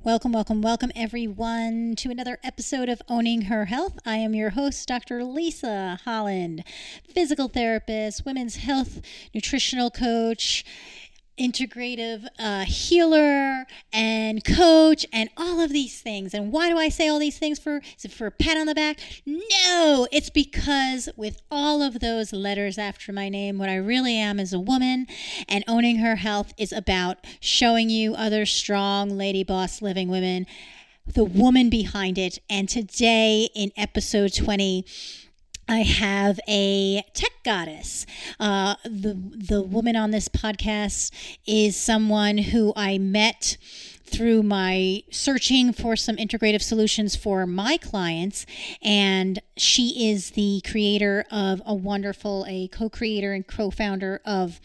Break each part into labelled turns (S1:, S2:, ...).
S1: Welcome, welcome, welcome everyone to another episode of Owning Her Health. I am your host, Dr. Lisa Holland, physical therapist, women's health, nutritional coach, integrative healer and coach and all of these things. And why do I say all these things for? Is it for a pat on the back? No, it's because with all of those letters after my name, what I really am is a woman, and Owning Her Health is about showing you other strong lady boss living women, the woman behind it. And today in episode 20, I have a tech goddess. The woman on this podcast is someone who I met through my searching for some integrative solutions for my clients. And she is the creator of a co-creator and co-founder of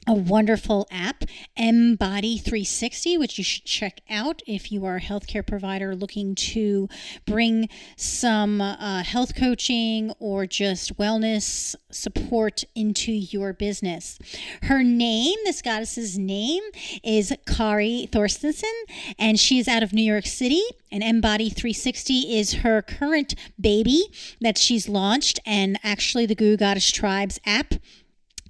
S1: a wonderful app, Embody 360, which you should check out if you are a healthcare provider looking to bring some health coaching or just wellness support into your business. Her name, this goddess's name, is Kari Thorstensen, and she is out of New York City. And Embody 360 is her current baby that she's launched, and actually the Guru Goddess Tribes app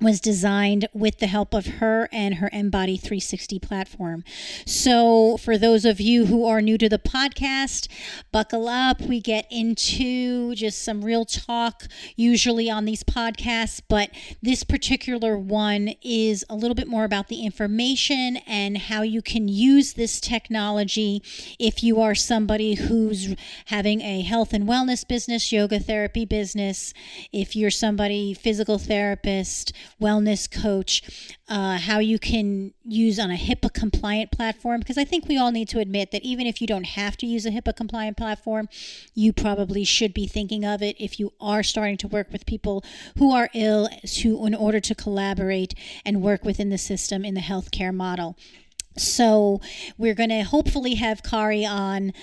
S1: was designed with the help of her and her Embody 360 platform. So for those of you who are new to the podcast, buckle up. We get into just some real talk usually on these podcasts, but this particular one is a little bit more about the information and how you can use this technology if you are somebody who's having a health and wellness business, yoga therapy business, if you're somebody, physical therapist, wellness coach, how you can use on a Hipaa compliant platform, because I think we all need to admit that even if you don't have to use a Hipaa compliant platform, you probably should be thinking of it if you are starting to work with people who are ill in order to collaborate and work within the system in the healthcare model. So we're going to hopefully have Kari on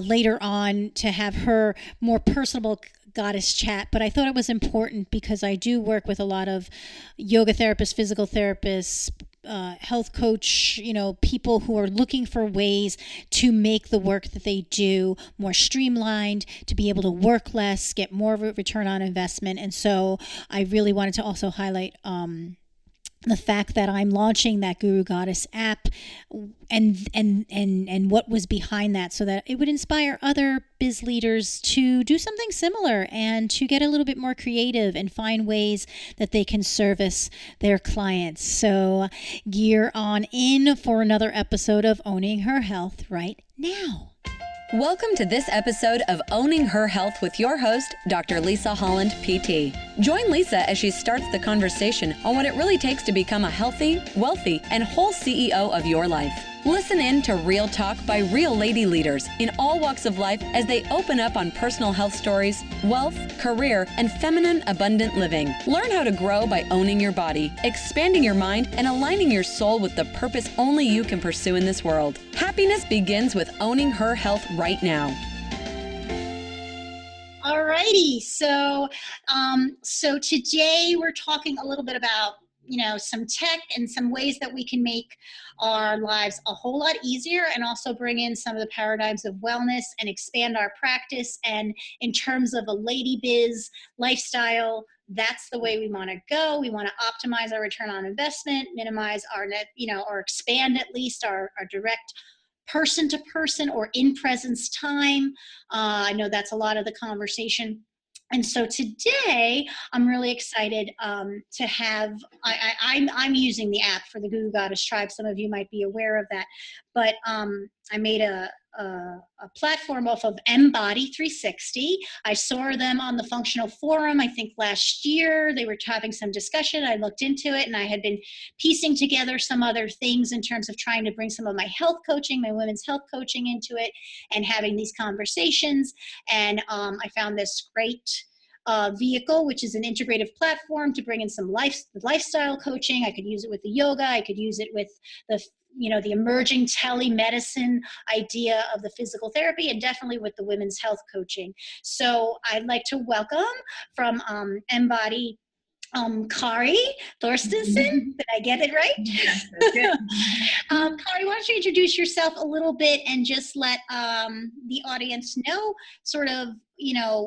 S1: later on to have her more personable goddess chat, but I thought it was important because I do work with a lot of yoga therapists, physical therapists, health coach, people who are looking for ways to make the work that they do more streamlined, to be able to work less, get more of a return on investment. And so I really wanted to also highlight the fact that I'm launching that Guru Goddess app and what was behind that, so that it would inspire other biz leaders to do something similar and to get a little bit more creative and find ways that they can service their clients. So gear on in for another episode of Owning Her Health right now.
S2: Welcome to this episode of Owning Her Health with your host, Dr. Lisa Holland, PT. Join Lisa as she starts the conversation on what it really takes to become a healthy, wealthy, and whole CEO of your life. Listen in to real talk by real lady leaders in all walks of life as they open up on personal health stories, wealth, career, and feminine abundant living. Learn how to grow by owning your body, expanding your mind, and aligning your soul with the purpose only you can pursue in this world. Happiness begins with owning her health right now.
S1: Alrighty, so today we're talking a little bit about some tech and some ways that we can make our lives a whole lot easier, and also bring in some of the paradigms of wellness and expand our practice. And in terms of a lady biz lifestyle, that's the way we want to go. We want to optimize our return on investment, minimize our net, or expand at least our direct person-to-person or in-presence time. I know that's a lot of the conversation. And so today, I'm really excited to have, I'm using the app for the Guru Goddess Tribe. Some of you might be aware of that. But I made a platform off of Embody 360. I saw them on the Functional Forum, I think last year. They were having some discussion. I looked into it, and I had been piecing together some other things in terms of trying to bring some of my health coaching, my women's health coaching into it, and having these conversations. And I found this great vehicle, which is an integrative platform to bring in some lifestyle coaching. I could use it with the yoga. I could use it with the emerging telemedicine idea of the physical therapy, and definitely with the women's health coaching. So I'd like to welcome from Embody Kari Thorstensen. Did I get it right?
S3: Yes, that's good.
S1: Kari, why don't you introduce yourself a little bit and just let the audience know sort of,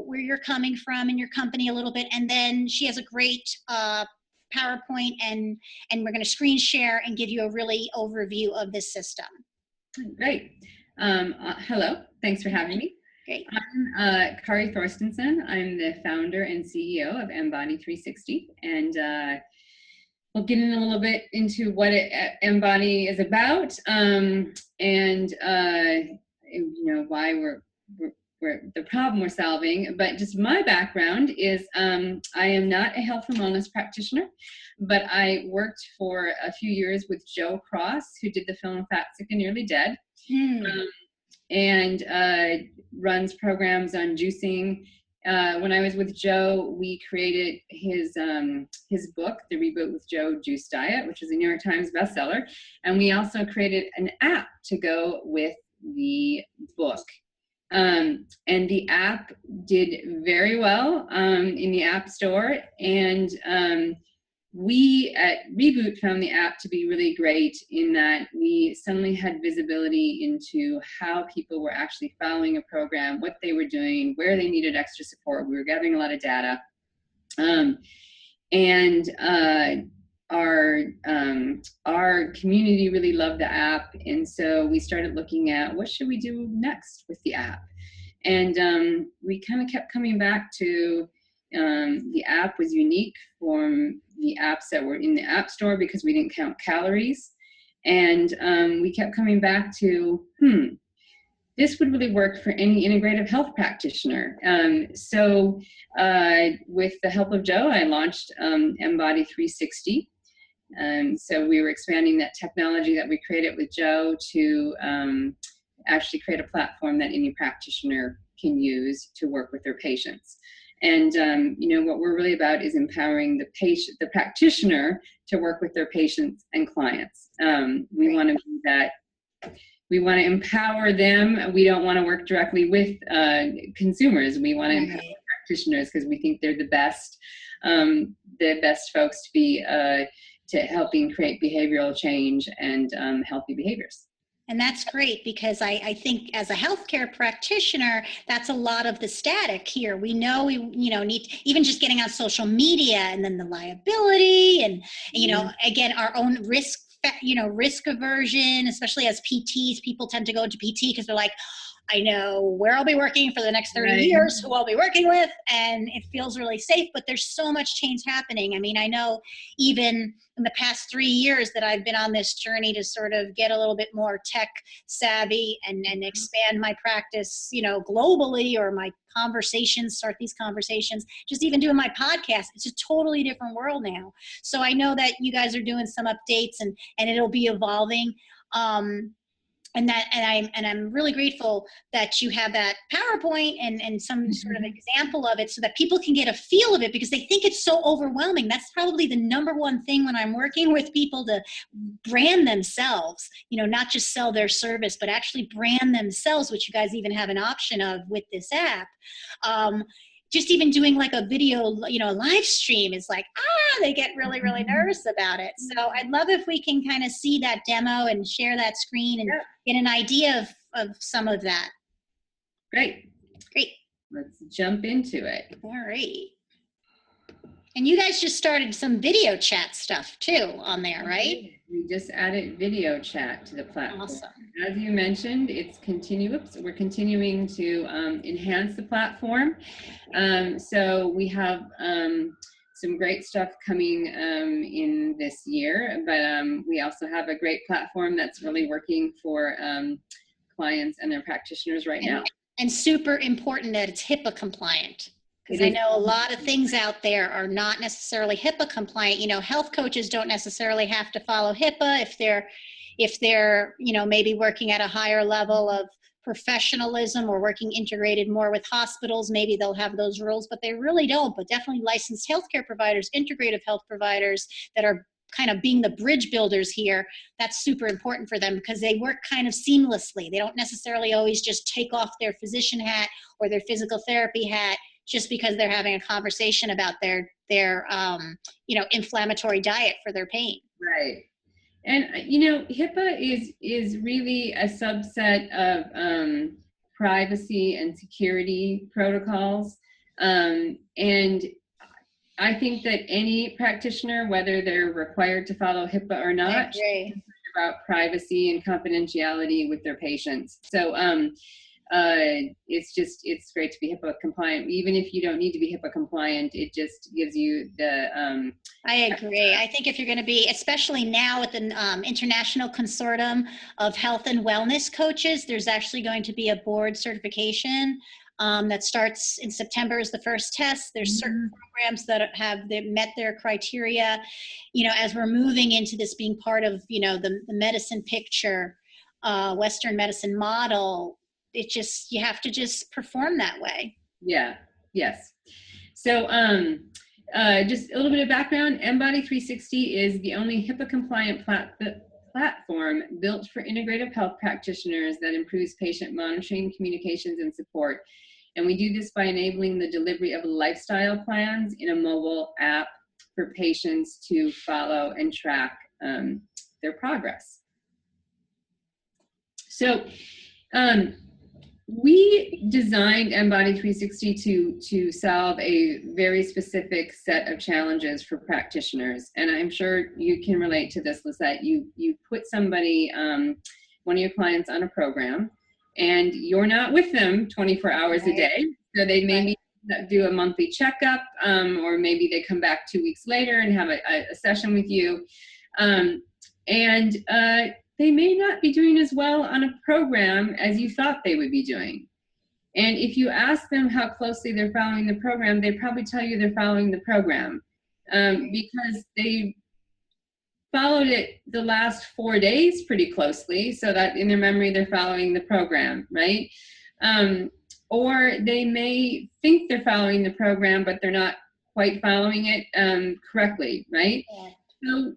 S1: where you're coming from in your company a little bit. And then she has a great PowerPoint and we're going to screen share and give you a really overview of this system.
S3: Great. Hello. Thanks for having me.
S1: Great.
S3: I'm Kari Thorstensen. I'm the founder and CEO of Embody 360, and we'll get in a little bit into what Embody is about, and why we're the problem we're solving. But just my background is I am not a health and wellness practitioner, but I worked for a few years with Joe Cross, who did the film Fat, Sick, and Nearly Dead. And runs programs on juicing. When I was with Joe, we created his book, The Reboot with Joe Juice Diet, which is a New York Times bestseller. And we also created an app to go with the book. And the app did very well in the App Store. And we at Reboot found the app to be really great in that we suddenly had visibility into how people were actually following a program, what they were doing, where they needed extra support. We were gathering a lot of data. Our community really loved the app. And so we started looking at what should we do next with the app. And we kind of kept coming back to the app was unique from the apps that were in the App Store because we didn't count calories. And we kept coming back to, this would really work for any integrative health practitioner. So with the help of Joe, I launched Embody 360. So we were expanding that technology that we created with Joe to actually create a platform that any practitioner can use to work with their patients. And what we're really about is empowering the practitioner to work with their patients and clients. We want to do that. We want to empower them. We don't want to work directly with consumers. We want to empower practitioners because we think they're the best folks to be to helping create behavioral change and healthy behaviors.
S1: And that's great because I think as a healthcare practitioner, that's a lot of the static here. We know we need even just getting on social media and then the liability and again our own risk aversion, especially as PTs. People tend to go into PT because they're like, I know where I'll be working for the next 30 years, who I'll be working with, and it feels really safe, but there's so much change happening. I mean, I know even in the past 3 years that I've been on this journey to sort of get a little bit more tech savvy and expand my practice, globally, or my start these conversations, just even doing my podcast. It's a totally different world now. So I know that you guys are doing some updates and it'll be evolving. And I'm really grateful that you have that PowerPoint and some sort of example of it so that people can get a feel of it because they think it's so overwhelming. That's probably the number one thing when I'm working with people to brand themselves, not just sell their service, but actually brand themselves, which you guys even have an option of with this app. Just even doing like a video, live stream is like, they get really, really nervous about it. So I'd love if we can kind of see that demo and share that screen and get an idea of some of that.
S3: Great. Let's jump into it.
S1: All right. And you guys just started some video chat stuff too on there, right?
S3: We just added video chat to the platform.
S1: Awesome.
S3: As you mentioned, it's continuous. We're continuing to enhance the platform. So we have some great stuff coming in this year, but we also have a great platform that's really working for clients and their practitioners right now.
S1: And super important that it's HIPAA compliant. Because I know a lot of things out there are not necessarily HIPAA compliant. Health coaches don't necessarily have to follow HIPAA if they're maybe working at a higher level of professionalism or working integrated more with hospitals. Maybe they'll have those rules, but they really don't. But definitely licensed healthcare providers, integrative health providers that are kind of being the bridge builders here, that's super important for them because they work kind of seamlessly. They don't necessarily always just take off their physician hat or their physical therapy hat just because they're having a conversation about their inflammatory diet for their pain.
S3: Right. And HIPAA is really a subset of privacy and security protocols, and I think that any practitioner, whether they're required to follow HIPAA or not,
S1: I agree.
S3: about privacy and confidentiality with their patients. So it's great to be HIPAA compliant. Even if you don't need to be HIPAA compliant, it just gives you the
S1: I agree. I think if you're going to be, especially now with the International Consortium of Health and Wellness Coaches, there's actually going to be a board certification that starts in September is the first test. There's certain programs that have met their criteria. As we're moving into this being part of, the medicine picture, Western medicine model, you have to just perform that way.
S3: Yeah. Yes. So just a little bit of background. Embody 360 is the only HIPAA compliant platform built for integrative health practitioners that improves patient monitoring, communications, and support. And we do this by enabling the delivery of lifestyle plans in a mobile app for patients to follow and track their progress. So we designed Embody 360 to solve a very specific set of challenges for practitioners. And I'm sure you can relate to this, Lisette. You put somebody, one of your clients, on a program, and you're not with them 24 hours a day. So they maybe do a monthly checkup, or maybe they come back 2 weeks later and have a session with you. They may not be doing as well on a program as you thought they would be doing. And if you ask them how closely they're following the program, they probably tell you they're following the program because they followed it the last 4 days pretty closely, so that in their memory they're following the program, right? Or they may think they're following the program, but they're not quite following it correctly, right? Yeah. So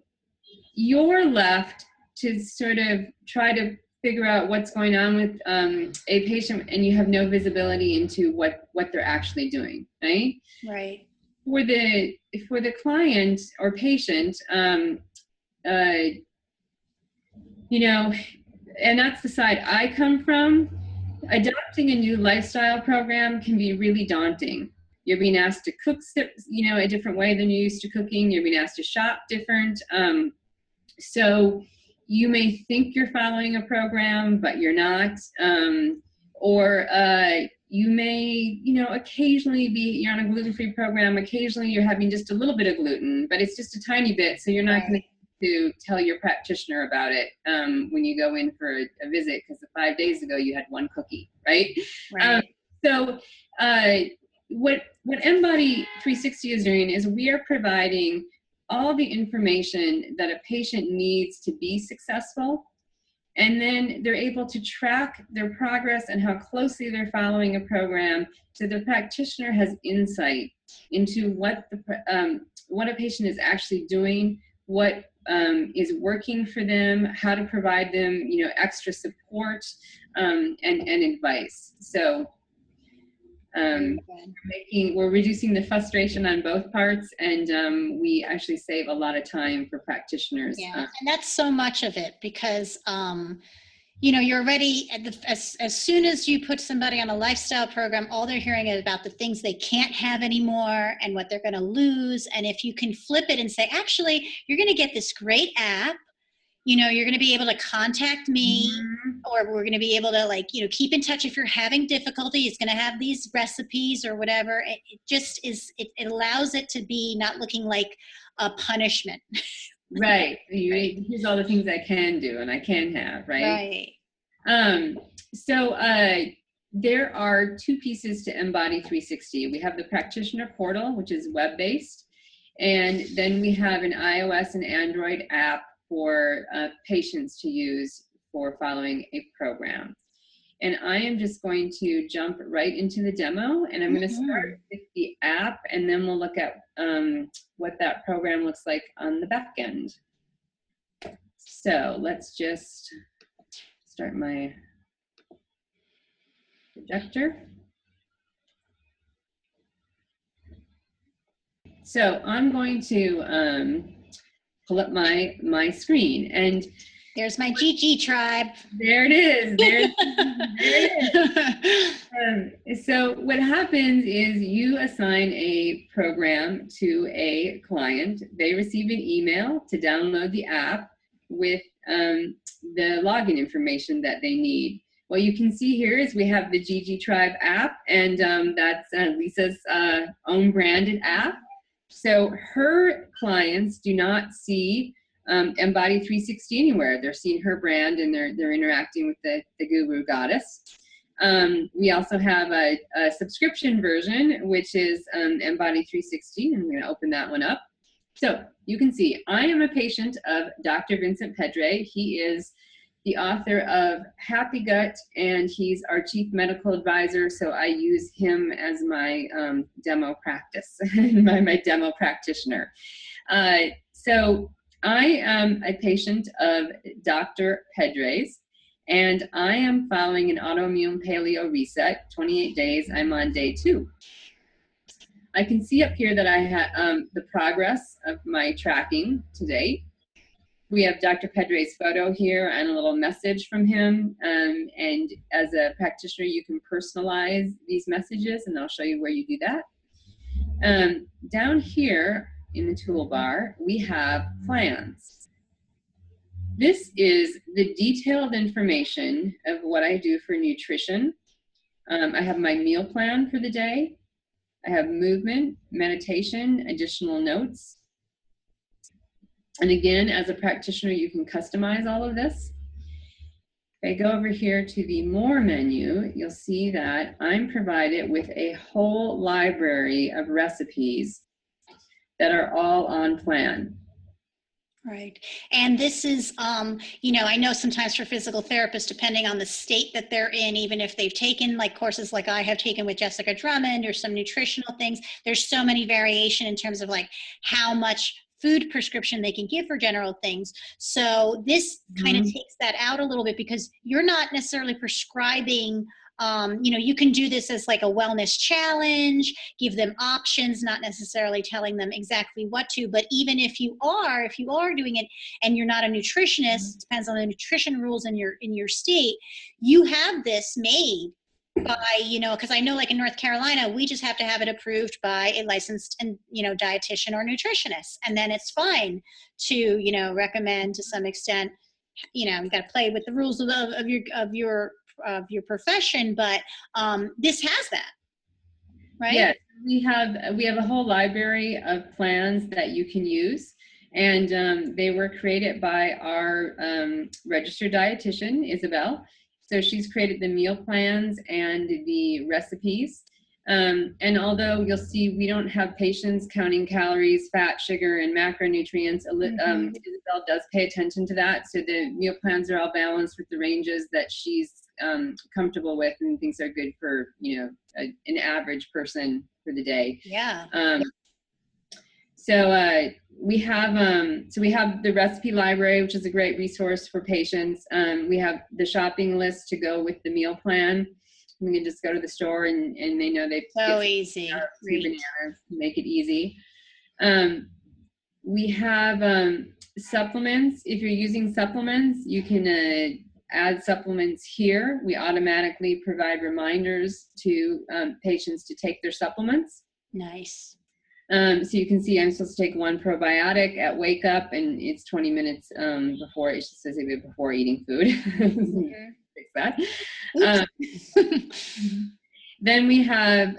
S3: you're left to sort of try to figure out what's going on with a patient, and you have no visibility into what they're actually doing, right?
S1: Right.
S3: For the client or patient, and that's the side I come from. Adopting a new lifestyle program can be really daunting. You're being asked to cook, a different way than you're used to cooking. You're being asked to shop different. So you may think you're following a program, but you're not. Or you may, occasionally you're on a gluten-free program. Occasionally you're having just a little bit of gluten, but it's just a tiny bit. So you're not going to tell your practitioner about it when you go in for a visit, because 5 days ago you had one cookie, right? So what Embody 360 is doing is we are providing all the information that a patient needs to be successful, and then they're able to track their progress and how closely they're following a program, so the practitioner has insight into what a patient is actually doing, what is working for them, how to provide them extra support and advice. So we're reducing the frustration on both parts, and we actually save a lot of time for practitioners.
S1: Yeah, and that's so much of it, because you're already as soon as you put somebody on a lifestyle program, all they're hearing is about the things they can't have anymore and what they're going to lose. And if you can flip it and say, actually, you're going to get this great app, you're going to be able to contact me, or we're going to be able to keep in touch if you're having difficulty. It's going to have these recipes or whatever. It just is, it allows it to be not looking like a punishment.
S3: Right. Here's all the things I can do and I can have, right? Right. So there are two pieces to Embody 360. We have the practitioner portal, which is web-based, and then we have an iOS and Android app for patients to use for following a program. And I am just going to jump right into the demo, and I'm going to start with the app, and then we'll look at what that program looks like on the back end. So let's just start my projector. So I'm going to pull up my screen, and
S1: there's my GG tribe.
S3: There it is. There it is. So what happens is you assign a program to a client. They receive an email to download the app with the login information that they need. What you can see here is we have the GG Tribe app, and that's Lisa's own branded app. So her clients do not see Embody 360 anywhere. They're seeing her brand, and they're interacting with the guru goddess. We also have a subscription version, which is Embody 360, and I'm going to open that one up. So you can see I am a patient of Dr. Vincent Pedre. He is the author of Happy Gut, and he's our chief medical advisor. So I use him as my demo practice, my demo practitioner. So I am a patient of Dr. Pedre's, and I am following an autoimmune paleo reset, 28 days. I'm on day 2. I can see up here that I have the progress of my tracking to date. We have Dr. Pedre's photo here and a little message from him. And as a practitioner, you can personalize these messages, and I'll show you where you do that. Down here in the toolbar, we have plans. This is the detailed information of what I do for nutrition. I have my meal plan for the day. I have movement, meditation, additional notes. And again, as a practitioner, you can customize all of this. If I go over here to the More menu, you'll see that I'm provided with a whole library of recipes that are all on plan.
S1: Right. And this is, I know sometimes for physical therapists, depending on the state that they're in, even if they've taken like courses like I have taken with Jessica Drummond or some nutritional things, there's so many variation in terms of like how much food prescription they can give for general things. So this kind of takes that out a little bit, because you're not necessarily prescribing. You can do this as like a wellness challenge, give them options, not necessarily telling them exactly what to, but even if you are doing it and you're not a nutritionist, it depends on the nutrition rules in your state, you have this made by, because I know like in North Carolina, we just have to have it approved by a licensed and, dietitian or nutritionist. And then it's fine to, recommend to some extent, you got to play with the rules of your profession, but this has that, right?
S3: Yeah, we have a whole library of plans that you can use, and they were created by our registered dietitian, Isabel. So she's created the meal plans and the recipes. And although you'll see we don't have patients counting calories, fat, sugar, and macronutrients, Isabel does pay attention to that. So the meal plans are all balanced with the ranges that she's comfortable with and thinks are good for, an average person for the day.
S1: Yeah.
S3: So we have the recipe library, which is a great resource for patients. We have the shopping list to go with the meal plan. We can just go to the store and they know they've
S1: so easy.
S3: 2 bananas, make it easy. We have supplements. If you're using supplements, you can add supplements here. We automatically provide reminders to patients to take their supplements.
S1: Nice.
S3: So you can see I'm supposed to take 1 probiotic at wake up, and it's 20 minutes before. It just says before eating food. Fix that. Then we have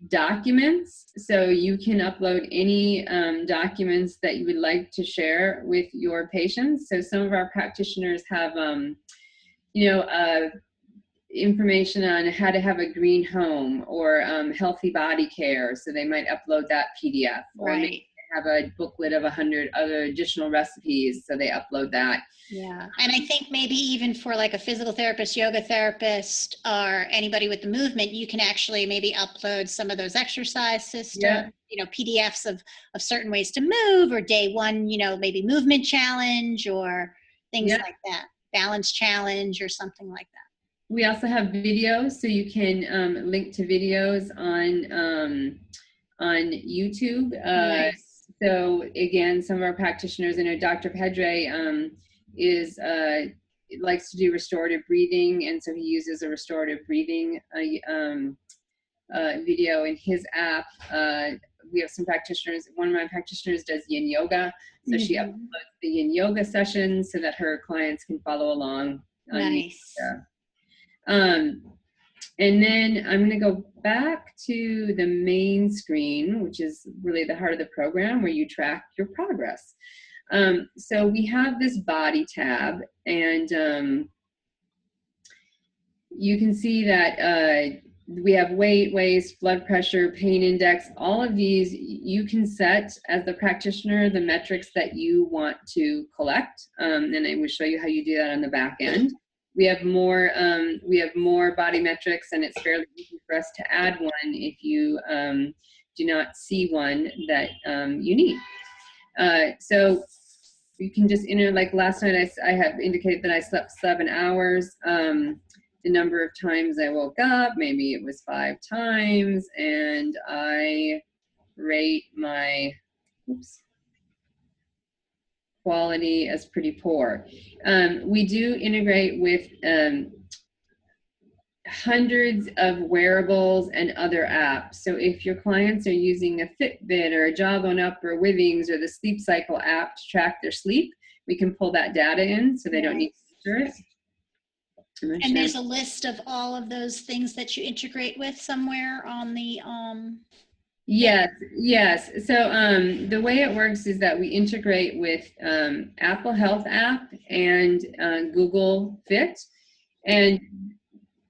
S3: documents. So you can upload any documents that you would like to share with your patients. So some of our practitioners have, information on how to have a green home or healthy body care. So they might upload that PDF, or
S1: right.
S3: maybe they have a booklet of 100 other additional recipes. So they upload that.
S1: Yeah. And I think maybe even for like a physical therapist, yoga therapist, or anybody with the movement, you can actually maybe upload some of those exercise systems, PDFs of certain ways to move, or day 1, maybe movement challenge or things like that, balance challenge or something like that.
S3: We also have videos, so you can link to videos on on YouTube.
S1: Nice.
S3: So again, some of our practitioners, Dr. Pedre likes to do restorative breathing, and so he uses a restorative breathing video in his app. We have some practitioners. One of my practitioners does yin yoga, so she uploads the yin yoga sessions so that her clients can follow along.
S1: Nice.
S3: And then I'm going to go back to the main screen, which is really the heart of the program, where you track your progress. So we have this body tab, and you can see that we have weight, waist, blood pressure, pain index. All of these you can set as the practitioner the metrics that you want to collect, and I will show you how you do that on the back end. We have more body metrics, and it's fairly easy for us to add one if you do not see one that you need. So you can just enter, like last night I have indicated that I slept 7 hours. The number of times I woke up, maybe it was 5 times, and I rate my quality as pretty poor. We do integrate with hundreds of wearables and other apps. So if your clients are using a Fitbit or a Jog on Up or Withings or the Sleep Cycle app to track their sleep, we can pull that data in so they don't need to enter it.
S1: And there's a list of all of those things that you integrate with somewhere on the
S3: Yes. So the way it works is that we integrate with Apple Health app and Google Fit, and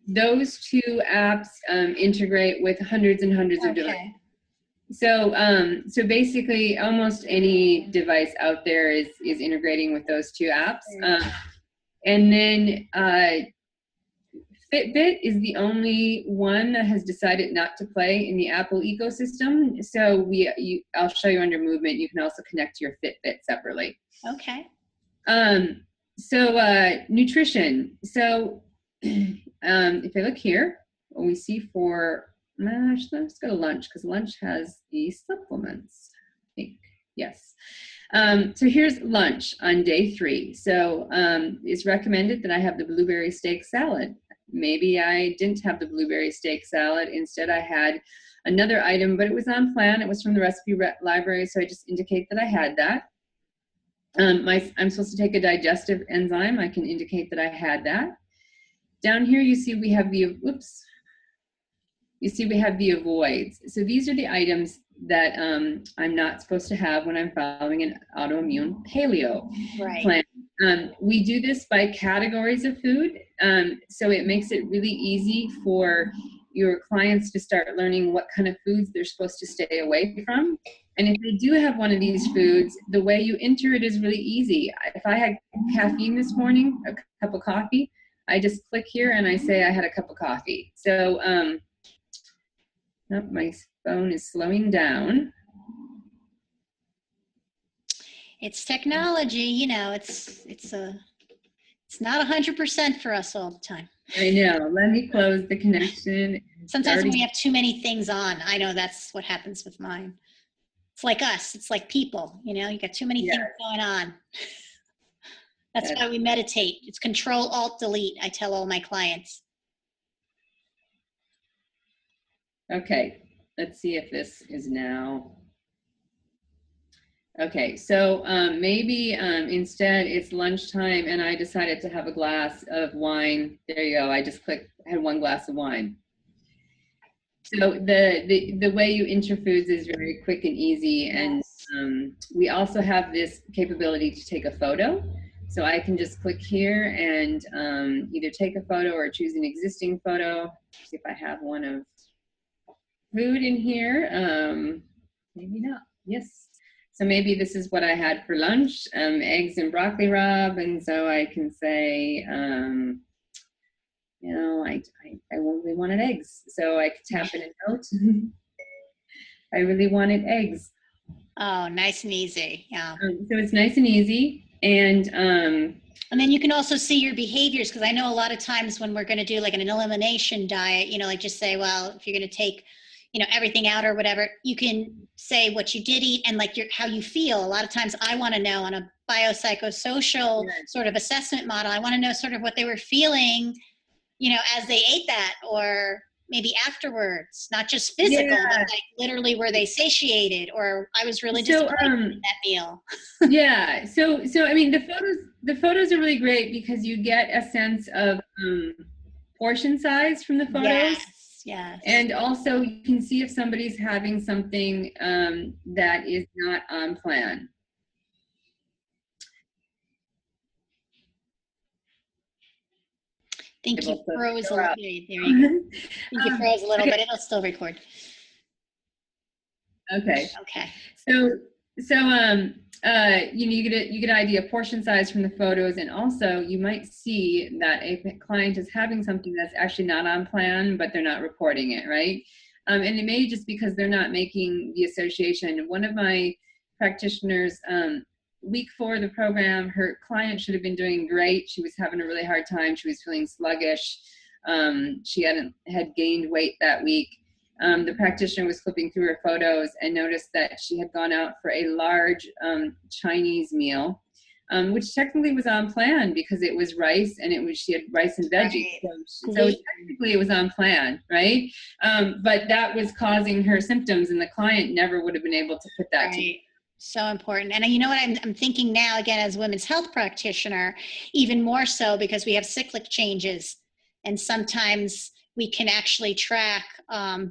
S3: those 2 apps integrate with hundreds and hundreds of devices. So basically almost any device out there is integrating with those 2 apps. And then Fitbit is the only one that has decided not to play in the Apple ecosystem. So I'll show you under movement. You can also connect to your Fitbit separately.
S1: Okay.
S3: So nutrition. So if I look here, what we see for, let's go to lunch, because lunch has the supplements, I think. Yes. So here's lunch on day 3. So it's recommended that I have the blueberry steak salad. Maybe I didn't have the blueberry steak salad. Instead, I had another item, but it was on plan. It was from the recipe library, so I just indicate that I had that. I'm supposed to take a digestive enzyme. I can indicate that I had that. Down here, you see we have the, we have the avoids. So these are the items that I'm not supposed to have when I'm following an autoimmune paleo plan. We do this by categories of food, so it makes it really easy for your clients to start learning what kind of foods they're supposed to stay away from. And if they do have one of these foods, the way you enter it is really easy. If I had caffeine this morning, a cup of coffee, I just click here and I say I had a cup of coffee. So my phone is slowing down.
S1: It's technology, you know, it's not 100% for us all the time.
S3: I know. Let me close the connection.
S1: Sometimes when we have too many things on, I know that's what happens with mine. It's like us. It's like people, you know, you got too many things going on. That's why we meditate. It's Control, Alt, Delete. I tell all my clients.
S3: Okay. Let's see if this is now. Okay, so maybe instead it's lunchtime and I decided to have a glass of wine. There you go. I just had 1 glass of wine. So the way you enter foods is very quick and easy, and we also have this capability to take a photo. So I can just click here and either take a photo or choose an existing photo. See if I have one of food in here. Maybe not. Yes. So maybe this is what I had for lunch, eggs and broccoli rabe. And so I can say, you know, I really wanted eggs. So I could tap in a note. I really wanted eggs.
S1: Oh, nice and easy. Yeah.
S3: So it's nice and easy. And
S1: then you can also see your behaviors, because I know a lot of times when we're going to do like an elimination diet, you know, like just say, well, if you're going to take, everything out or whatever, you can say what you did eat and like how you feel. A lot of times I want to know on a biopsychosocial sort of assessment model, I want to know sort of what they were feeling, as they ate that, or maybe afterwards, not just physical, but like literally were they satiated, or I was really disappointed in that meal.
S3: Yeah. So I mean, the photos are really great because you get a sense of portion size from the photos.
S1: Yes.
S3: And also you can see if somebody's having something that is not on plan.
S1: I think you froze a little. There you go. I think you froze a little, but it'll still record.
S3: Okay.
S1: Okay.
S3: So you get an idea of portion size from the photos, and also you might see that a client is having something that's actually not on plan, but they're not reporting it, right? And it may just because they're not making the association. One of my practitioners, week 4 of the program, her client should have been doing great. She was having a really hard time. She was feeling sluggish. She had gained weight that week. The practitioner was flipping through her photos and noticed that she had gone out for a large Chinese meal, which technically was on plan because it was rice and she had rice and veggies. So technically it was on plan, right? But that was causing her symptoms, and the client never would have been able to put that together.
S1: So important. And you know what I'm thinking now, again, as a women's health practitioner, even more so because we have cyclic changes. And sometimes we can actually track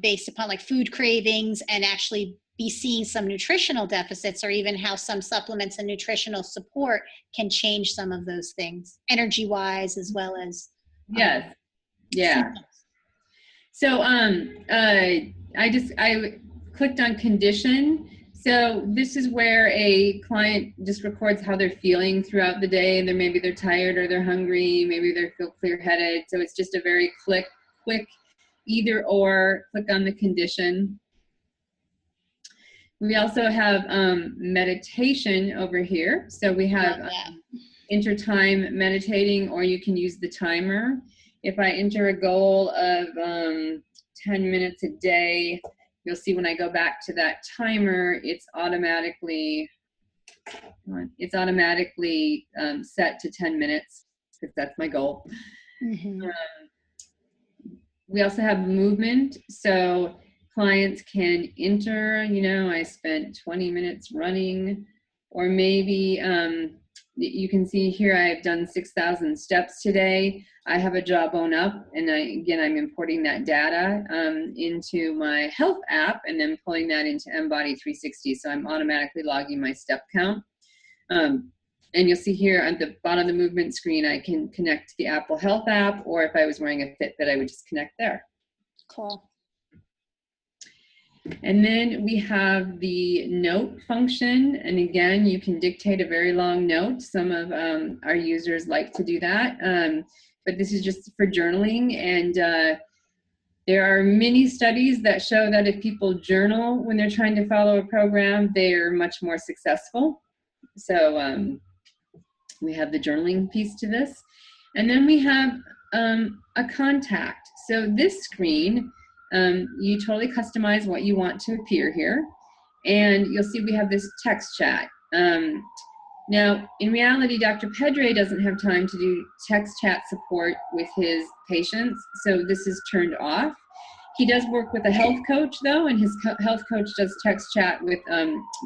S1: based upon like food cravings and actually be seeing some nutritional deficits, or even how some supplements and nutritional support can change some of those things, energy wise, as well as.
S3: Yes. Yeah. Symptoms. So I clicked on condition. So this is where a client just records how they're feeling throughout the day. And maybe they're tired or they're hungry. Maybe they feel clear-headed. So it's just a very quick either or. Click on the condition. We also have meditation over here. So we have enter time meditating, or you can use the timer. If I enter a goal of 10 minutes a day, you'll see when I go back to that timer, it's automatically set to 10 minutes because that's my goal. Mm-hmm. We also have movement. So clients can enter, I spent 20 minutes running, or maybe you can see here I've done 6,000 steps today. I have a Jawbone up, and I'm importing that data into my health app and then pulling that into Embody 360. So I'm automatically logging my step count. And you'll see here at the bottom of the movement screen, I can connect to the Apple Health app, or if I was wearing a Fitbit, I would just connect there.
S1: Cool.
S3: And then we have the note function. And again, you can dictate a very long note. Some of our users like to do that. But this is just for journaling. And there are many studies that show that if people journal when they're trying to follow a program, they're much more successful. So we have the journaling piece to this. And then we have a contact. So this screen, you totally customize what you want to appear here. And you'll see we have this text chat. Now, in reality, Dr. Pedre doesn't have time to do text chat support with his patients, so this is turned off. He does work with a health coach, though, and his health coach does text chat with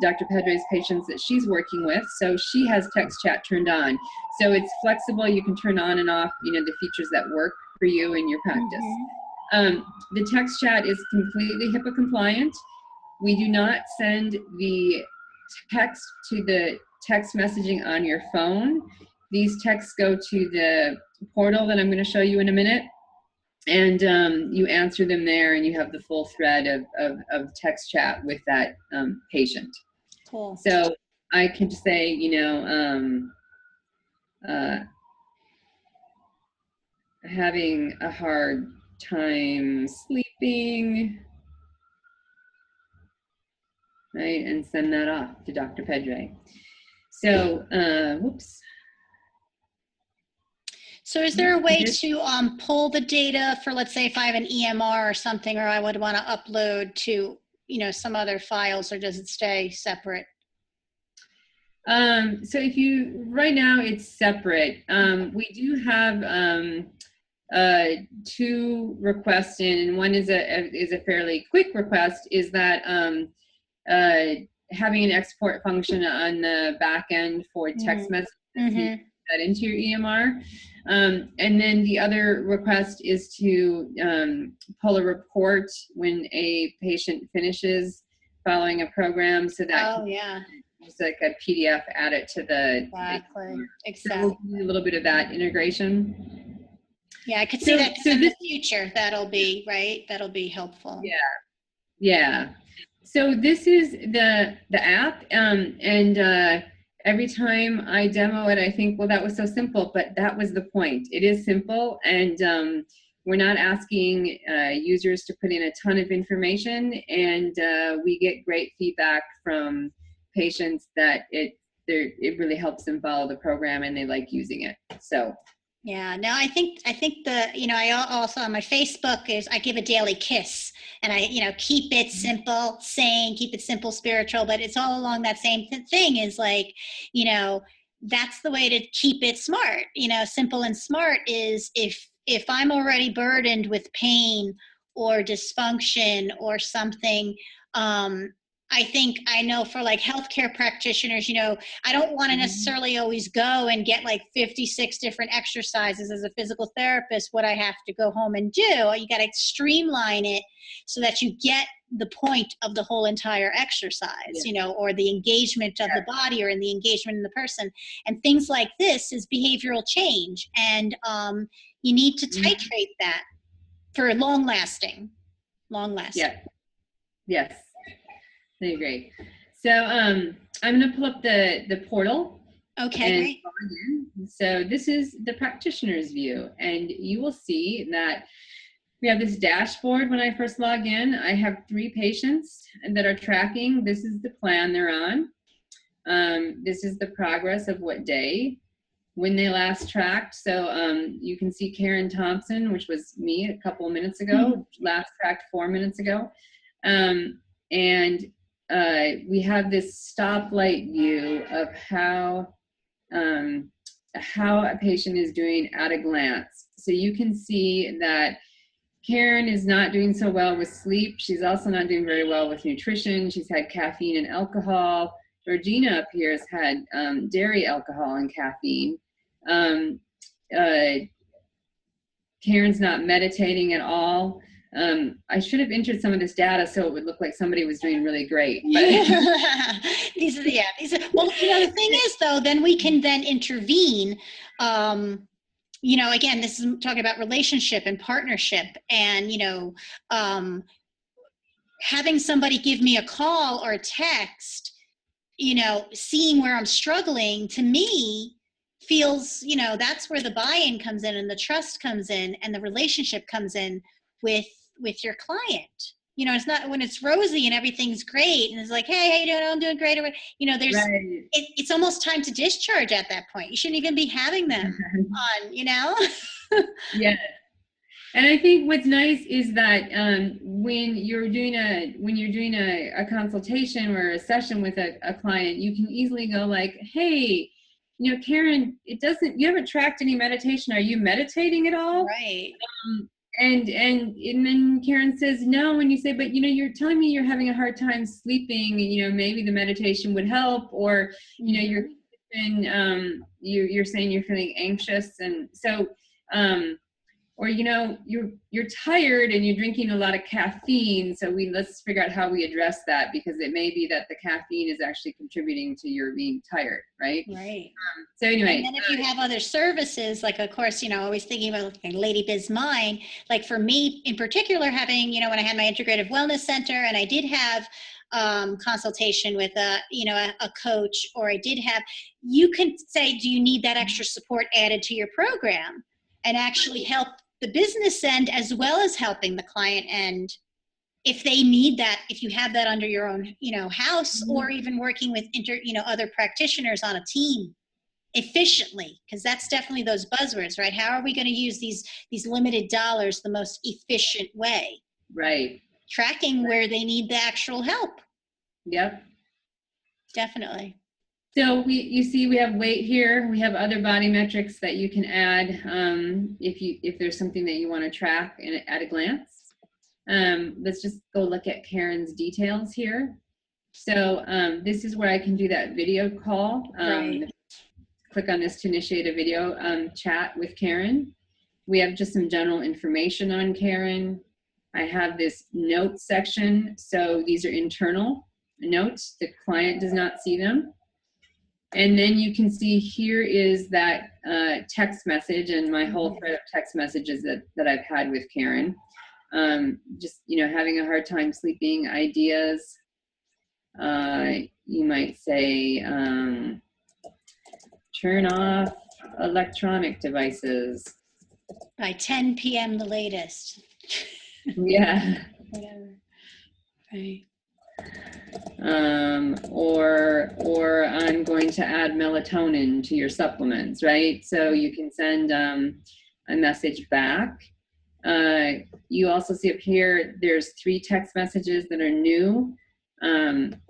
S3: Dr. Pedre's patients that she's working with, so she has text chat turned on. So it's flexible. You can turn on and off, the features that work for you in your practice. Mm-hmm. The text chat is completely HIPAA compliant. We do not send the text to the text messaging on your phone. These texts go to the portal that I'm going to show you in a minute. And you answer them there, and you have the full thread of text chat with that patient.
S1: Cool.
S3: So I can say, having a hard time sleeping, right? And send that off to Dr. Pedre. So, whoops.
S1: So is there a way to pull the data for, let's say, if I have an EMR or something, or I would want to upload to, some other files, or does it stay separate?
S3: So right now it's separate. We do have 2 requests in, and one is a fairly quick request, is that having an export function on the back end for text messages, that into your EMR. And then the other request is to pull a report when a patient finishes following a program, so that just like a PDF, add it to the
S1: Exactly.
S3: So we'll do a little bit of that integration.
S1: Yeah, I could see that in the future. That'll be right. That'll be helpful.
S3: Yeah. So this is the app, and every time I demo it, I think, well, that was so simple, but that was the point. It is simple, and we're not asking users to put in a ton of information, and we get great feedback from patients that it really helps them follow the program, and they like using it. So.
S1: Yeah, no, I think I also on my Facebook I give a daily kiss, and I, keep it simple, sane, keep it simple, spiritual, but it's all along that same thing is like, that's the way to keep it smart. Simple and smart is if I'm already burdened with pain or dysfunction or something, I know for like healthcare practitioners, I don't want to necessarily always go and get like 56 different exercises as a physical therapist, what I have to go home and do. You got to streamline it so that you get the point of the whole entire exercise, or the engagement of the body, or in the engagement in the person. And things like this is behavioral change. And you need to titrate that for long lasting.
S3: Yeah. Yes. I agree. So I'm going to pull up the portal.
S1: Okay,
S3: great. So this is the practitioner's view, and you will see that we have this dashboard. When I first log in, I have 3 patients that are tracking. This is the plan they're on. This is the progress of what day, when they last tracked. So you can see Karen Thompson, which was me a couple of minutes ago, last tracked 4 minutes ago. And we have this stoplight view of how a patient is doing at a glance. So you can see that Karen is not doing so well with sleep. She's also not doing very well with nutrition. She's had caffeine and alcohol. Georgina up here has had dairy, alcohol, and caffeine. Karen's not meditating at all. I should have entered some of this data so it would look like somebody was doing really great. But
S1: well, the thing is, though, then we can then intervene. Again, this is talking about relationship and partnership, and having somebody give me a call or a text, seeing where I'm struggling, to me feels, that's where the buy-in comes in, and the trust comes in, and the relationship comes in with your client. It's not when it's rosy and everything's great and it's like, hey, how you doing? I'm doing great. Or there's it's almost time to discharge at that point. You shouldn't even be having them on.
S3: Yeah. And I think what's nice is that when you're doing a consultation or a session with a client, you can easily go like, hey, Karen, you haven't tracked any meditation. Are you meditating at all?
S1: Right.
S3: And then Karen says no, and you say, but you're telling me you're having a hard time sleeping, maybe the meditation would help, or you're saying you're feeling anxious, and so or you're tired and you're drinking a lot of caffeine, so let's figure out how we address that, because it may be that the caffeine is actually contributing to your being tired, right? So anyway,
S1: and then if you have other services, like, of course, always thinking about like Lady Biz Mind, like for me in particular, having when I had my integrative wellness center, and I did have consultation with a coach, or I did have, you can say, do you need that extra support added to your program, and actually help the business end as well as helping the client end, if they need that, if you have that under your own house, or even working with other practitioners on a team. efficiently, because that's definitely those buzzwords, right? How are we going to use these limited dollars the most efficient way?
S3: Right.
S1: Tracking where they need the actual help.
S3: Yep.
S1: Definitely.
S3: So you see we have weight here. We have other body metrics that you can add if there's something that you want to track at a glance. Let's just go look at Karen's details here. So this is where I can do that video call.
S1: Right.
S3: Click on this to initiate a video chat with Karen. We have just some general information on Karen. I have this notes section. So these are internal notes. The client does not see them. And then you can see here is that text message and my whole thread of text messages that I've had with Karen. Just, having a hard time sleeping, ideas. You might say, turn off electronic devices.
S1: By 10 p.m. the latest.
S3: Yeah.
S1: Whatever. Right.
S3: Or I'm going to add melatonin to your supplements, right? So you can send a message back. You also see up here, there's 3 text messages that are new.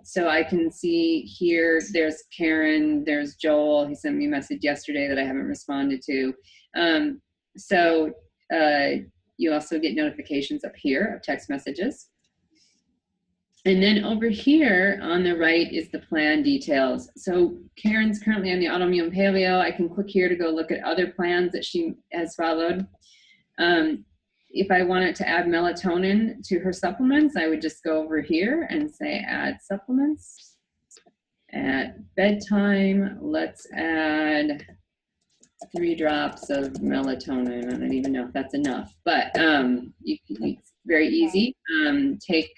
S3: So I can see here, there's Karen, there's Joel. He sent me a message yesterday that I haven't responded to. So you also get notifications up here of text messages. And then over here on the right is the plan details. So Karen's currently on the autoimmune paleo. I can click here to go look at other plans that she has followed. If I wanted to add melatonin to her supplements, I would just go over here and say add supplements. At bedtime, let's add 3 drops of melatonin. I don't even know if that's enough, but it's very easy. Take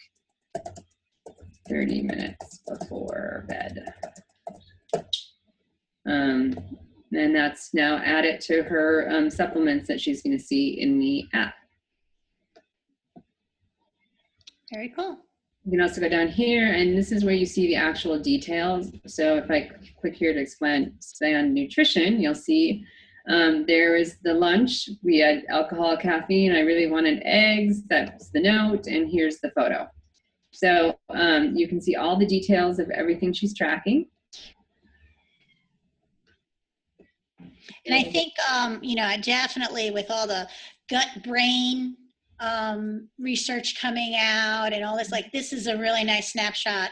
S3: 30 minutes before bed. And that's now added to her supplements that she's going to see in the app.
S1: Very cool.
S3: You can also go down here, and this is where you see the actual details. So if I click here to expand nutrition, you'll see there is the lunch. We had alcohol, caffeine. I really wanted eggs. That's the note, and here's the photo. So you can see all the details of everything she's tracking.
S1: And I think, definitely with all the gut-brain research coming out and all this, like, this is a really nice snapshot,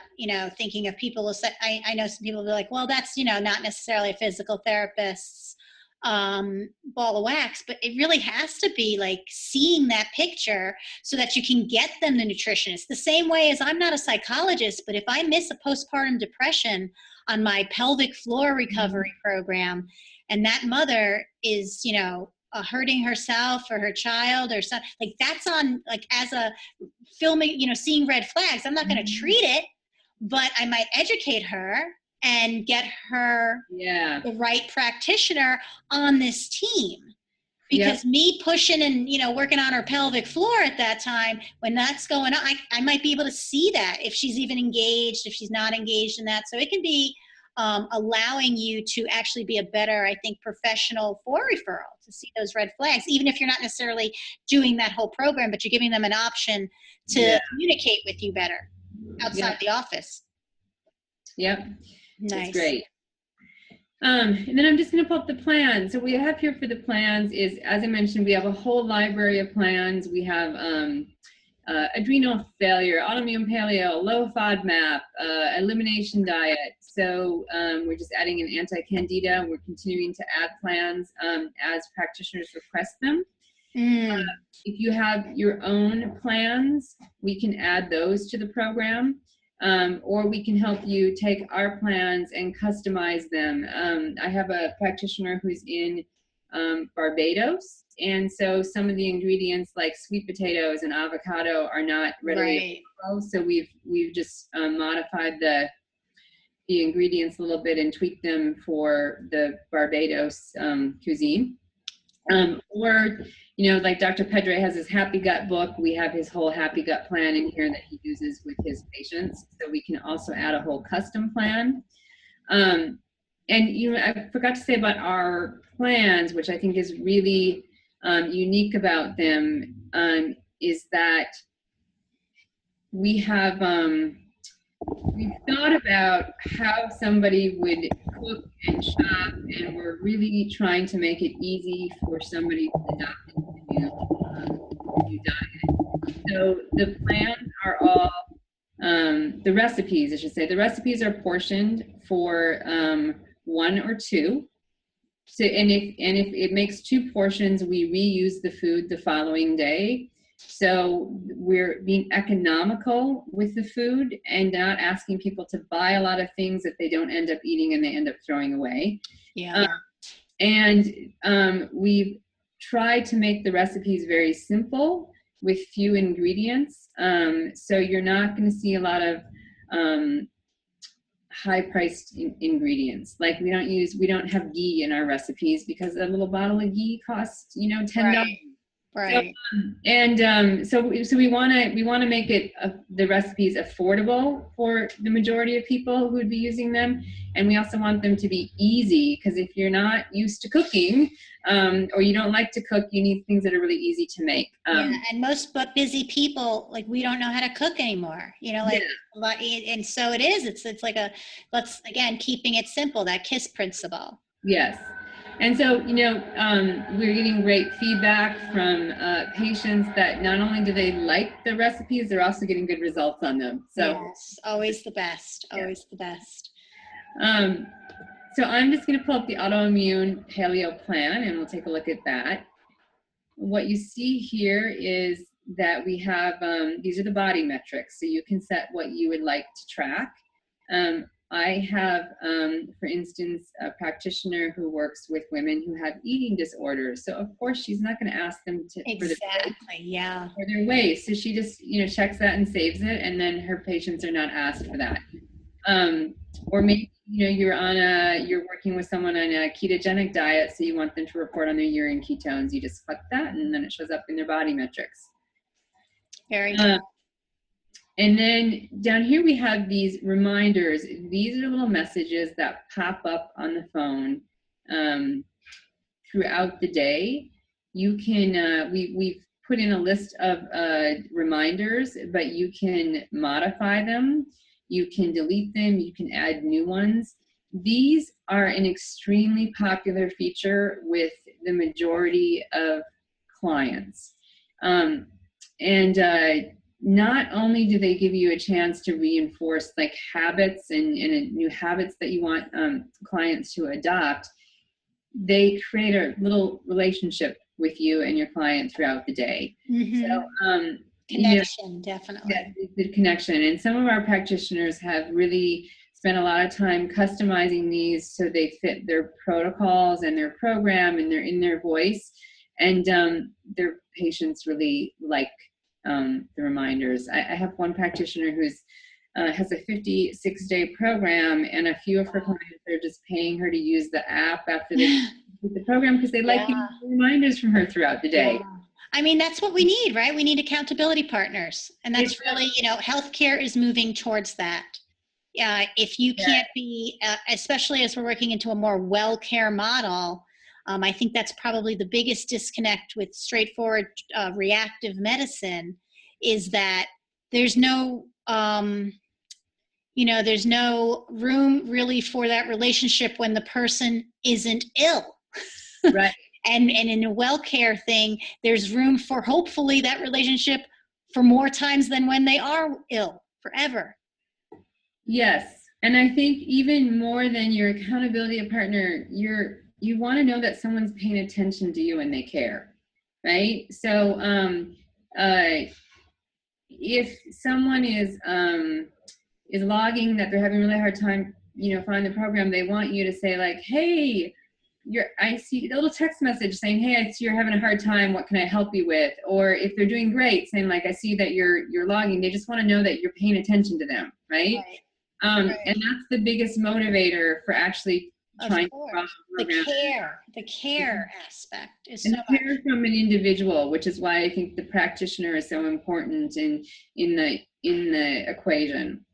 S1: thinking of people will say, I know some people will be like, well, that's, not necessarily a physical therapist's ball of wax, but it really has to be like seeing that picture so that you can get them the nutrition. It's the same way as I'm not a psychologist, but if I miss a postpartum depression on my pelvic floor recovery program and that mother is, hurting herself or her child or something, like that's on, like, as a filming, seeing red flags, I'm not going to treat it, but I might educate her and get her the right practitioner on this team. Because me pushing and, working on her pelvic floor at that time, when that's going on, I might be able to see that if she's even engaged, if she's not engaged in that. So it can be allowing you to actually be a better, I think, professional for referral, to see those red flags, even if you're not necessarily doing that whole program, but you're giving them an option to communicate with you better outside the office.
S3: Yep.
S1: Nice.
S3: That's great. And then I'm just going to pull up the plans. So we have here for the plans is, as I mentioned, we have a whole library of plans. We have adrenal failure, autoimmune paleo, low FODMAP, elimination diet. So we're just adding an anti-candida. We're continuing to add plans as practitioners request them. If you have your own plans, we can add those to the program. Or we can help you take our plans and customize them. I have a practitioner who's in Barbados, and so some of the ingredients like sweet potatoes and avocado are not readily available. So we've just modified the ingredients a little bit and tweaked them for the Barbados cuisine. Or, like Dr. Pedre has his Happy Gut book. We have his whole Happy Gut plan in here that he uses with his patients. So we can also add a whole custom plan. and I forgot to say about our plans, which I think is really unique about them, is that we have we've thought about how somebody would cook and shop, and we're really trying to make it easy for somebody to adopt the new diet. So the plans are all the recipes, I should say. The recipes are portioned for 1 or 2. So, and if it makes 2 portions, we reuse the food the following day. So we're being economical with the food and not asking people to buy a lot of things that they don't end up eating and they end up throwing away.
S1: Yeah.
S3: And we've tried to make the recipes very simple with few ingredients. So you're not going to see a lot of high-priced ingredients. Like we don't have ghee in our recipes because a little bottle of ghee costs, $10.
S1: Right.
S3: So we want to make it the recipes affordable for the majority of people who would be using them, and we also want them to be easy, because if you're not used to cooking or you don't like to cook, you need things that are really easy to make.
S1: And most busy people, like, we don't know how to cook anymore, and so it is. It's like let's again keeping it simple, that KISS principle.
S3: Yes. And so, we're getting great feedback from patients that not only do they like the recipes, they're also getting good results on them. So
S1: yes, always the best, always the best.
S3: So I'm just going to pull up the autoimmune paleo plan and we'll take a look at that. What you see here is that we have, these are the body metrics. So you can set what you would like to track. I have, for instance, a practitioner who works with women who have eating disorders. So of course she's not going to ask them for their weight. So she just, checks that and saves it, and then her patients are not asked for that. Or maybe, you're working with someone on a ketogenic diet, so you want them to report on their urine ketones. You just click that, and then it shows up in their body metrics.
S1: Very good.
S3: And then down here we have these reminders. These are little messages that pop up on the phone throughout the day. You can, we've put in a list of reminders, but you can modify them. You can delete them. You can add new ones. These are an extremely popular feature with the majority of clients. Not only do they give you a chance to reinforce like habits and new habits that you want clients to adopt, they create a little relationship with you and your client throughout the day.
S1: Mm-hmm.
S3: So
S1: connection, definitely.
S3: Yeah, the connection. And some of our practitioners have really spent a lot of time customizing these so they fit their protocols and their program, and they're in their voice. And their patients really like the reminders. I have one practitioner who's has a 56-day program, and a few of her clients are just paying her to use the app after they do the program because they like getting reminders from her throughout the day.
S1: Yeah. I mean, that's what we need, right? We need accountability partners, and that's really, healthcare is moving towards that. If you can't be, especially as we're working into a more well-care model, I think that's probably the biggest disconnect with straightforward reactive medicine, is that there's no, there's no room really for that relationship when the person isn't ill.
S3: Right.
S1: And in a well-care thing, there's room for hopefully that relationship for more times than when they are ill, forever.
S3: Yes. And I think even more than your accountability partner, you want to know that someone's paying attention to you and they care, right? So if someone is logging that they're having a really hard time, finding the program, they want you to say like, hey, I see a little text message saying, hey, I see you're having a hard time. What can I help you with? Or if they're doing great, saying like, I see that you're logging. They just want to know that you're paying attention to them, right? And that's the biggest motivator for actually trying to cross the program.
S1: The care aspect is
S3: and
S1: so
S3: the care from an individual, which is why I think the practitioner is so important in the equation.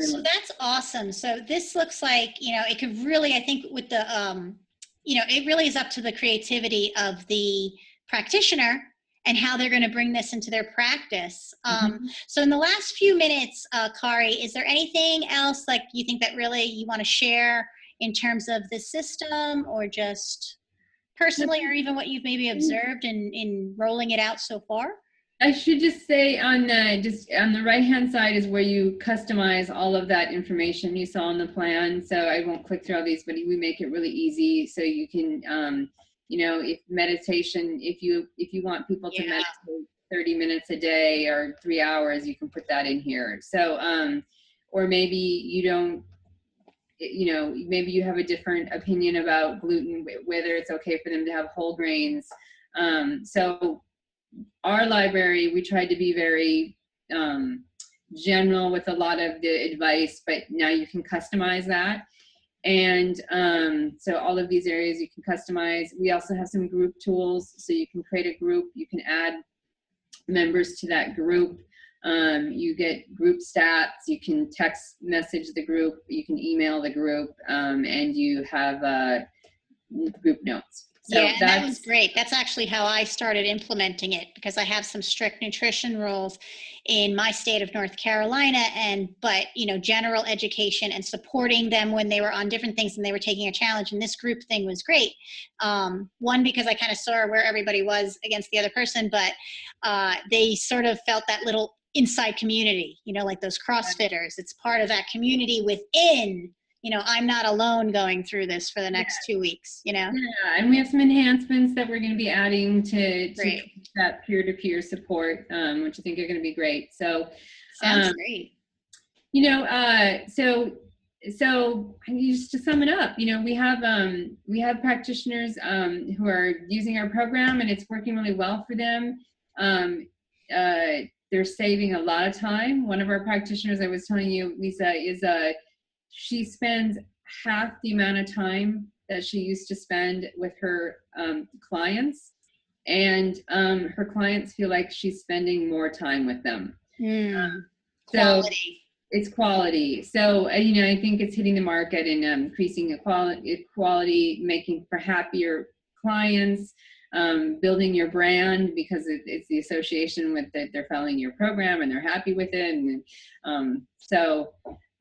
S1: So that's awesome. So this looks like, it could really, I think with the, it really is up to the creativity of the practitioner and how they're going to bring this into their practice. So in the last few minutes, Kari, is there anything else like you think that really you want to share in terms of the system or just personally, or even what you've maybe observed in rolling it out so far?
S3: I should just say on the right hand side is where you customize all of that information you saw on the plan. So I won't click through all these, but we make it really easy so you can if meditation, if you want people to meditate 30 minutes a day or 3 hours, you can put that in here. So or maybe you don't, maybe you have a different opinion about gluten, whether it's okay for them to have whole grains. So our library, we tried to be very general with a lot of the advice, but now you can customize that. And so all of these areas you can customize. We also have some group tools, so you can create a group, you can add members to that group. You get group stats, you can text message the group, you can email the group, and you have group notes. So
S1: yeah, that was great. That's actually how I started implementing it, because I have some strict nutrition rules in my state of North Carolina, but general education and supporting them when they were on different things and they were taking a challenge. And this group thing was great. One, because I kind of saw where everybody was against the other person, but they sort of felt that little inside community, like those CrossFitters. It's part of that community within. I'm not alone going through this for the next 2 weeks, Yeah,
S3: and we have some enhancements that we're going to be adding to that peer-to-peer support, which I think are going to be great. So,
S1: sounds great.
S3: So just to sum it up, we have practitioners who are using our program, and it's working really well for them. They're saving a lot of time. One of our practitioners, I was telling you, Lisa, is she spends half the amount of time that she used to spend with her clients, and her clients feel like she's spending more time with them.
S1: Quality.
S3: So it's quality. So I think it's hitting the market and increasing quality, making for happier clients, building your brand, because it's the association with that they're following your program and they're happy with it, and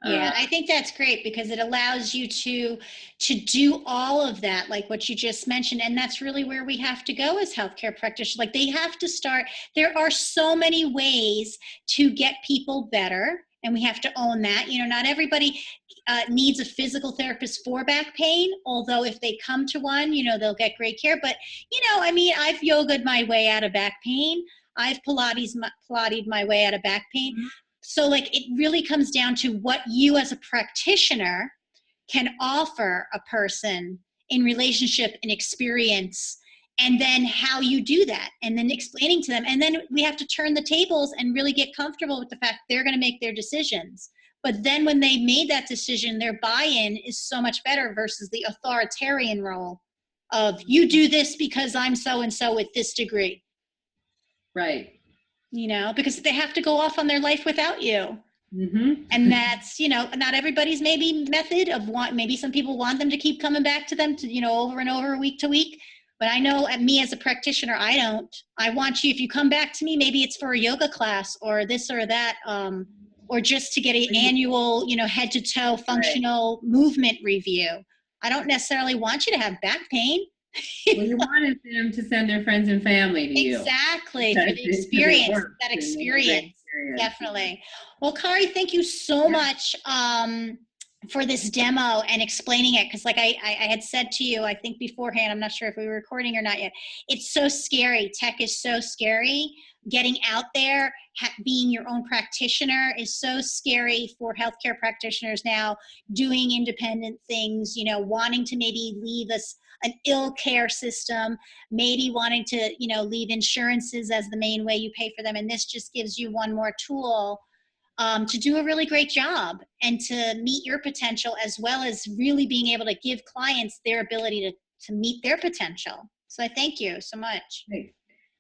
S1: yeah, I think that's great, because it allows you to do all of that, like what you just mentioned. And that's really where we have to go as healthcare practitioners. Like, they have to start. There are so many ways to get people better, and we have to own that. Not everybody needs a physical therapist for back pain, although if they come to one, they'll get great care. But, I've yogaed my way out of back pain. I've Pilates'd my way out of back pain. So it really comes down to what you as a practitioner can offer a person in relationship and experience, and then how you do that, and then explaining to them. And then we have to turn the tables and really get comfortable with the fact they're going to make their decisions. But then when they made that decision, their buy-in is so much better versus the authoritarian role of, you do this because I'm so-and-so with this degree.
S3: Right.
S1: Because they have to go off on their life without you. And that's, not everybody's maybe method of maybe some people want them to keep coming back to them to, over and over, week to week. But I know me as a practitioner, I don't. I want you, if you come back to me, maybe it's for a yoga class or this or that, or just to get an annual, head to toe functional movement review. I don't necessarily want you to have back pain.
S3: Well, you wanted them to send their friends and family to you.
S1: Exactly, for the experience, that experience, definitely. Well, Kari, thank you so much for this demo and explaining it, because like I had said to you, I think beforehand, I'm not sure if we were recording or not yet, it's so scary. Tech is so scary. Getting out there, being your own practitioner is so scary for healthcare practitioners now, doing independent things, wanting to maybe leave us an ill care system, maybe wanting to, leave insurances as the main way you pay for them. And this just gives you one more tool to do a really great job and to meet your potential, as well as really being able to give clients their ability to meet their potential. So I thank you so much.
S3: Great.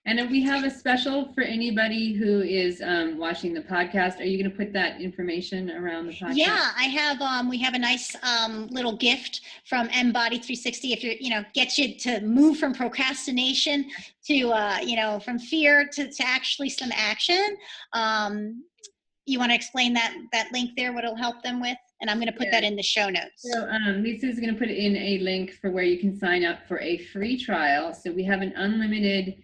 S3: And if we have a special for anybody who is watching the podcast, are you going to put that information around the podcast?
S1: Yeah, I have. We have a nice little gift from Embody 360. If you're, gets you to move from procrastination to, from fear to actually some action. You want to explain that link there? What it'll help them with? And I'm going to put that in the show notes. So
S3: Lisa's going to put in a link for where you can sign up for a free trial. So we have an unlimited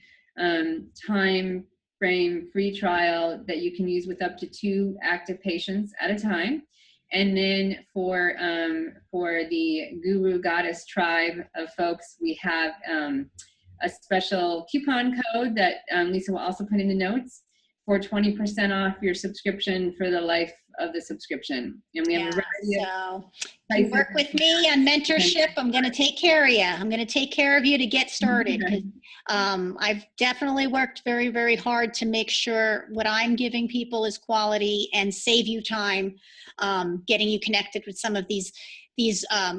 S3: time frame free trial that you can use with up to 2 active patients at a time. And then for the Guru Goddess tribe of folks, we have a special coupon code that Lisa will also put in the notes for 20% off your subscription for the life of the subscription. And we have a variety
S1: so you work with me on mentorship. I'm going to take care of you. I'm going to take care of you to get started. I've definitely worked very, very hard to make sure what I'm giving people is quality and save you time, getting you connected with some of these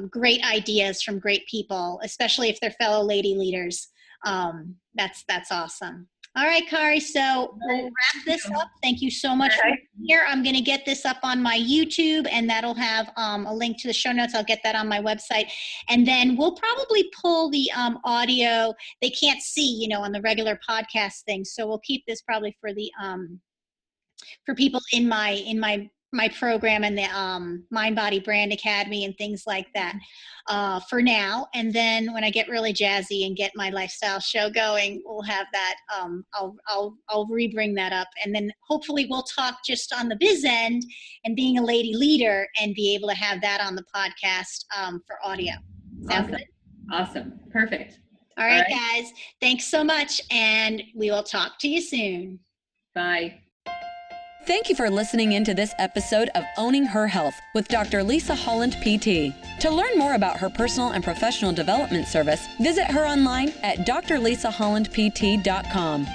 S1: great ideas from great people, especially if they're fellow lady leaders. That's awesome. All right, Kari, so we'll wrap this up. Thank you so much for being here. I'm going to get this up on my YouTube, and that'll have a link to the show notes. I'll get that on my website. And then we'll probably pull the audio. They can't see, on the regular podcast thing. So we'll keep this probably for the for people in my program and the Mind Body Brand Academy and things like that for now. And then when I get really jazzy and get my lifestyle show going, we'll have that. I'll rebring that up, and then hopefully we'll talk just on the biz end and being a lady leader and be able to have that on the podcast for audio. Sound good?
S3: Awesome. Perfect.
S1: All right, guys. Thanks so much, and we will talk to you soon.
S3: Bye.
S2: Thank you for listening into this episode of Owning Her Health with Dr. Lisa Holland, PT. To learn more about her personal and professional development service, visit her online at drlisahollandpt.com.